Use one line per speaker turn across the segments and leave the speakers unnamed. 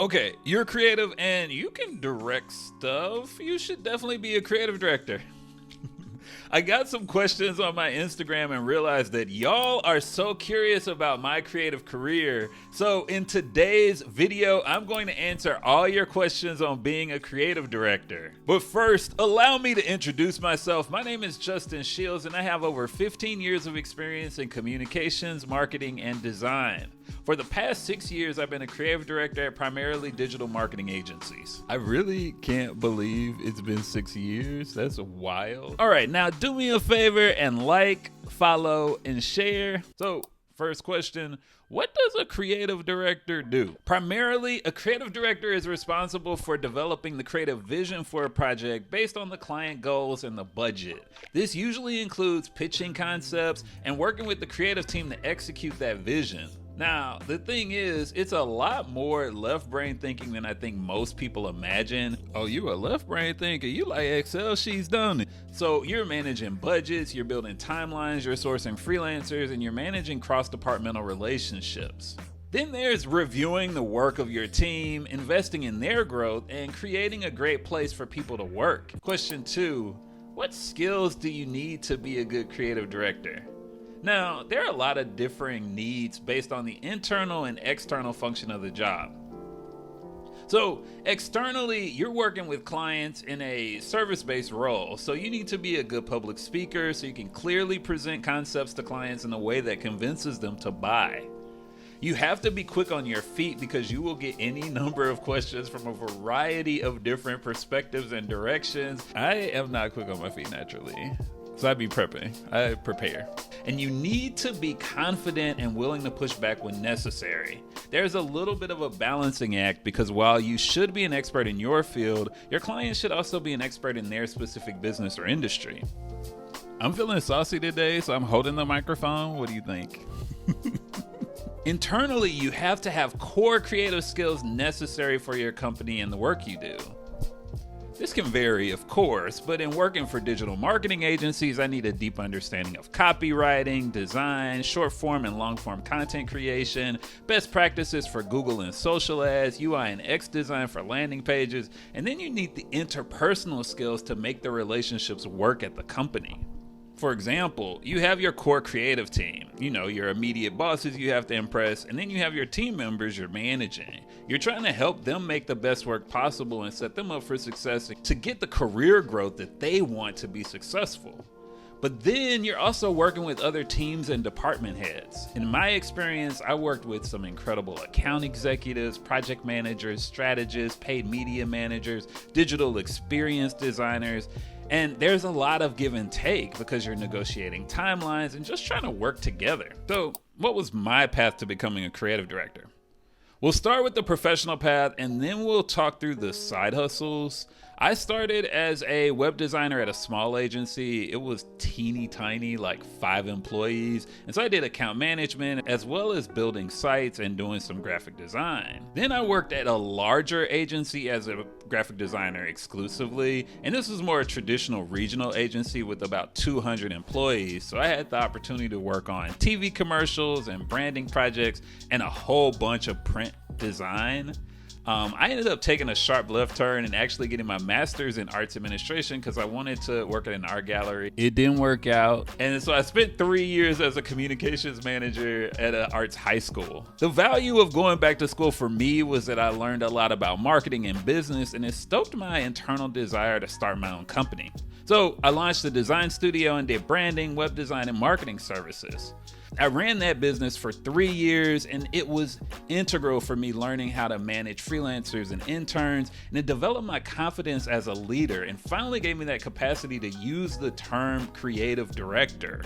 Okay, you're creative and you can direct stuff. You should definitely be a creative director. I got some questions on my Instagram and realized that y'all are so curious about my creative career. So in today's video, I'm going to answer all your questions on being a creative director. But first, allow me to introduce myself. My name is Justin Shields and I have over 15 years of experience in communications, marketing, and design. For the past 6 years, I've been a creative director at primarily digital marketing agencies. I really can't believe it's been 6 years. That's wild. All right, now do me a favor and like, follow, and share. So, first question, what does a creative director do? Primarily, a creative director is responsible for developing the creative vision for a project based on the client goals and the budget. This usually includes pitching concepts and working with the creative team to execute that vision. Now, the thing is, it's a lot more left brain thinking than I think most people imagine. Oh, you a left brain thinker, you like Excel sheets, don't it? So you're managing budgets, you're building timelines, you're sourcing freelancers, and you're managing cross-departmental relationships. Then there's reviewing the work of your team, investing in their growth, and creating a great place for people to work. Question 2, what skills do you need to be a good creative director? Now, there are a lot of differing needs based on the internal and external function of the job. So, externally, you're working with clients in a service-based role, so you need to be a good public speaker so you can clearly present concepts to clients in a way that convinces them to buy. You have to be quick on your feet because you will get any number of questions from a variety of different perspectives and directions. I am not quick on my feet naturally. So I be prepping, I prepare. And you need to be confident and willing to push back when necessary. There's a little bit of a balancing act because while you should be an expert in your field, your client should also be an expert in their specific business or industry. I'm feeling saucy today, so I'm holding the microphone. What do you think? Internally, you have to have core creative skills necessary for your company and the work you do. This can vary, of course, but in working for digital marketing agencies, I need a deep understanding of copywriting, design, short form and long form content creation, best practices for Google and social ads, UI and UX design for landing pages, and then you need the interpersonal skills to make the relationships work at the company. For example, you have your core creative team, your immediate bosses you have to impress, and then you have your team members you're managing. You're trying to help them make the best work possible and set them up for success to get the career growth that they want to be successful. But then you're also working with other teams and department heads. In my experience, I worked with some incredible account executives, project managers, strategists, paid media managers, digital experience designers, and there's a lot of give and take because you're negotiating timelines and just trying to work together. So, what was my path to becoming a creative director? We'll start with the professional path and then we'll talk through the side hustles. I started as a web designer at a small agency. It was teeny tiny, like 5 employees. And so I did account management as well as building sites and doing some graphic design. Then I worked at a larger agency as a graphic designer exclusively. And this was more a traditional regional agency with about 200 employees. So I had the opportunity to work on TV commercials and branding projects and a whole bunch of print design. I ended up taking a sharp left turn and actually getting my master's in arts administration because I wanted to work at an art gallery. It didn't work out. And so I spent 3 years as a communications manager at an arts high school. The value of going back to school for me was that I learned a lot about marketing and business, and it stoked my internal desire to start my own company. So I launched a design studio and did branding, web design, and marketing services. I ran that business for 3 years and it was integral for me learning how to manage freelancers and interns, and it developed my confidence as a leader and finally gave me that capacity to use the term creative director.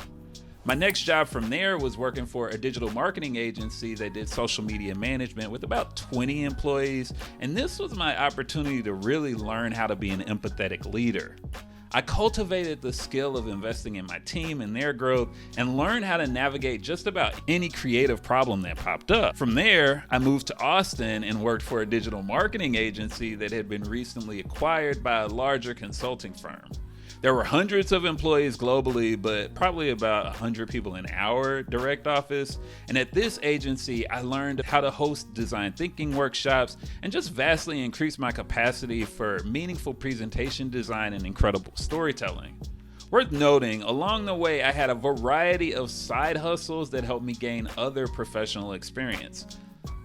My next job from there was working for a digital marketing agency that did social media management with about 20 employees, and this was my opportunity to really learn how to be an empathetic leader. I cultivated the skill of investing in my team and their growth and learned how to navigate just about any creative problem that popped up. From there, I moved to Austin and worked for a digital marketing agency that had been recently acquired by a larger consulting firm. There were hundreds of employees globally, but probably about 100 people in our direct office. And at this agency, I learned how to host design thinking workshops and just vastly increased my capacity for meaningful presentation design and incredible storytelling. Worth noting, along the way, I had a variety of side hustles that helped me gain other professional experience.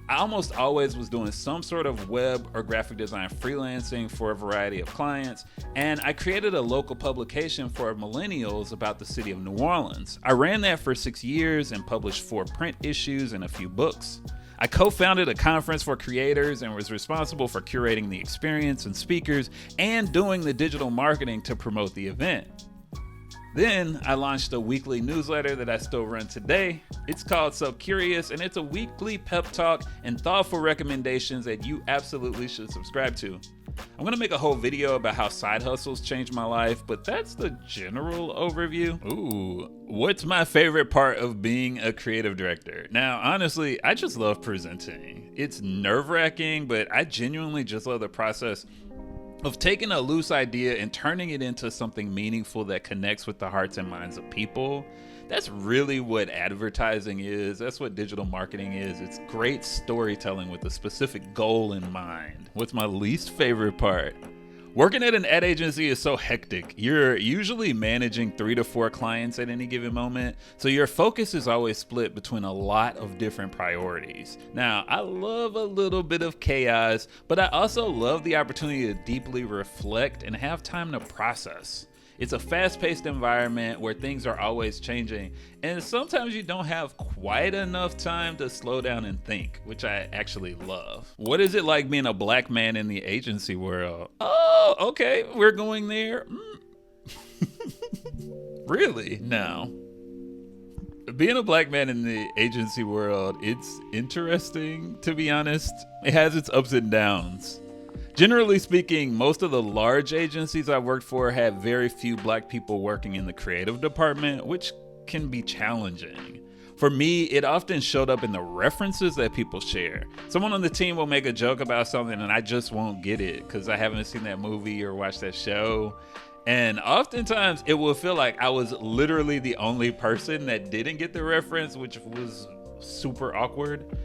I almost always was doing some sort of web or graphic design freelancing for a variety of clients, and I created a local publication for millennials about the city of New Orleans. I ran that for 6 years and published 4 print issues and a few books. I co-founded a conference for creators and was responsible for curating the experience and speakers and doing the digital marketing to promote the event. Then I launched a weekly newsletter that I still run today. It's called So Curious, and it's a weekly pep talk and thoughtful recommendations that you absolutely should subscribe to. I'm gonna make a whole video about how side hustles changed my life, but that's the general overview. Ooh, what's my favorite part of being a creative director? Now, honestly, I just love presenting. It's nerve-wracking, but I genuinely just love the process of taking a loose idea and turning it into something meaningful that connects with the hearts and minds of people. That's really what advertising is. That's what digital marketing is. It's great storytelling with a specific goal in mind. What's my least favorite part? Working at an ad agency is so hectic. You're usually managing 3 to 4 clients at any given moment, so your focus is always split between a lot of different priorities. Now, I love a little bit of chaos, but I also love the opportunity to deeply reflect and have time to process. It's a fast-paced environment where things are always changing, and sometimes you don't have quite enough time to slow down and think, which I actually love. What is it like being a black man in the agency world? Oh, okay, we're going there. Really? No. Being a black man in the agency world, it's interesting, to be honest. It has its ups and downs. Generally speaking, most of the large agencies I've worked for have very few black people working in the creative department, which can be challenging. For me, it often showed up in the references that people share. Someone on the team will make a joke about something and I just won't get it because I haven't seen that movie or watched that show. And oftentimes it will feel like I was literally the only person that didn't get the reference, which was super awkward.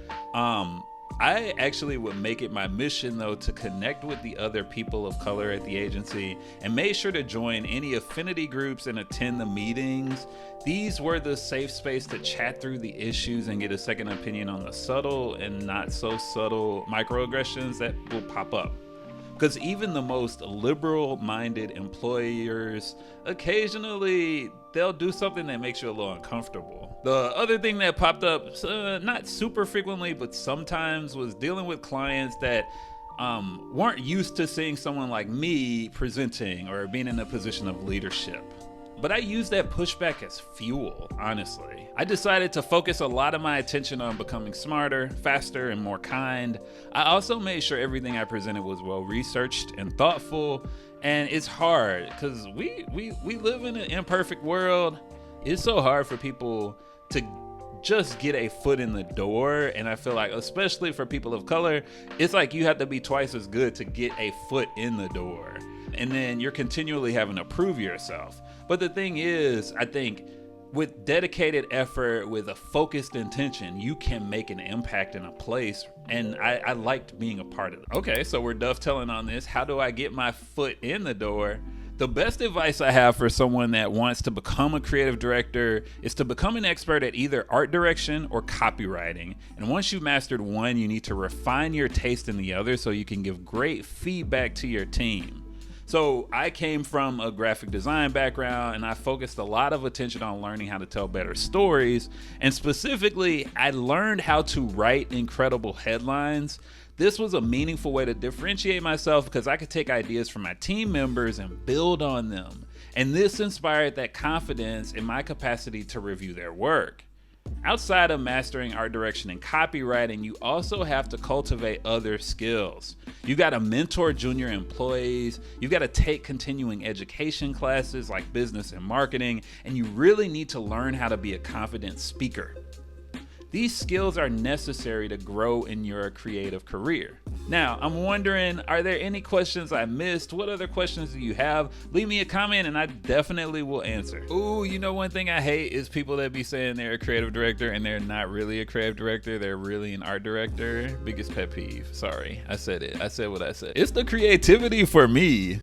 I actually would make it my mission, though, to connect with the other people of color at the agency and made sure to join any affinity groups and attend the meetings. These were the safe space to chat through the issues and get a second opinion on the subtle and not so subtle microaggressions that will pop up. Because even the most liberal-minded employers, occasionally they'll do something that makes you a little uncomfortable. The other thing that popped up, not super frequently, but sometimes, was dealing with clients that weren't used to seeing someone like me presenting or being in a position of leadership. But I used that pushback as fuel, honestly. I decided to focus a lot of my attention on becoming smarter, faster, and more kind. I also made sure everything I presented was well researched and thoughtful. And it's hard because we live in an imperfect world. It's so hard for people to just get a foot in the door. And I feel like, especially for people of color, it's like you have to be twice as good to get a foot in the door. And then you're continually having to prove yourself. But the thing is, I think with dedicated effort, with a focused intention, you can make an impact in a place. And I liked being a part of it. Okay, so we're dovetailing on this. How do I get my foot in the door? The best advice I have for someone that wants to become a creative director is to become an expert at either art direction or copywriting. And once you've mastered one, you need to refine your taste in the other so you can give great feedback to your team. So I came from a graphic design background and I focused a lot of attention on learning how to tell better stories. And specifically, I learned how to write incredible headlines. This was a meaningful way to differentiate myself because I could take ideas from my team members and build on them. And this inspired that confidence in my capacity to review their work. Outside of mastering art direction and copywriting, you also have to cultivate other skills. You got to mentor junior employees, you got to take continuing education classes like business and marketing, and you really need to learn how to be a confident speaker. These skills are necessary to grow in your creative career. Now, I'm wondering, are there any questions I missed? What other questions do you have? Leave me a comment and I definitely will answer. Ooh, you know, one thing I hate is people that be saying they're a creative director and they're not really a creative director. They're really an art director. Biggest pet peeve. Sorry, I said it. I said what I said. It's the creativity for me.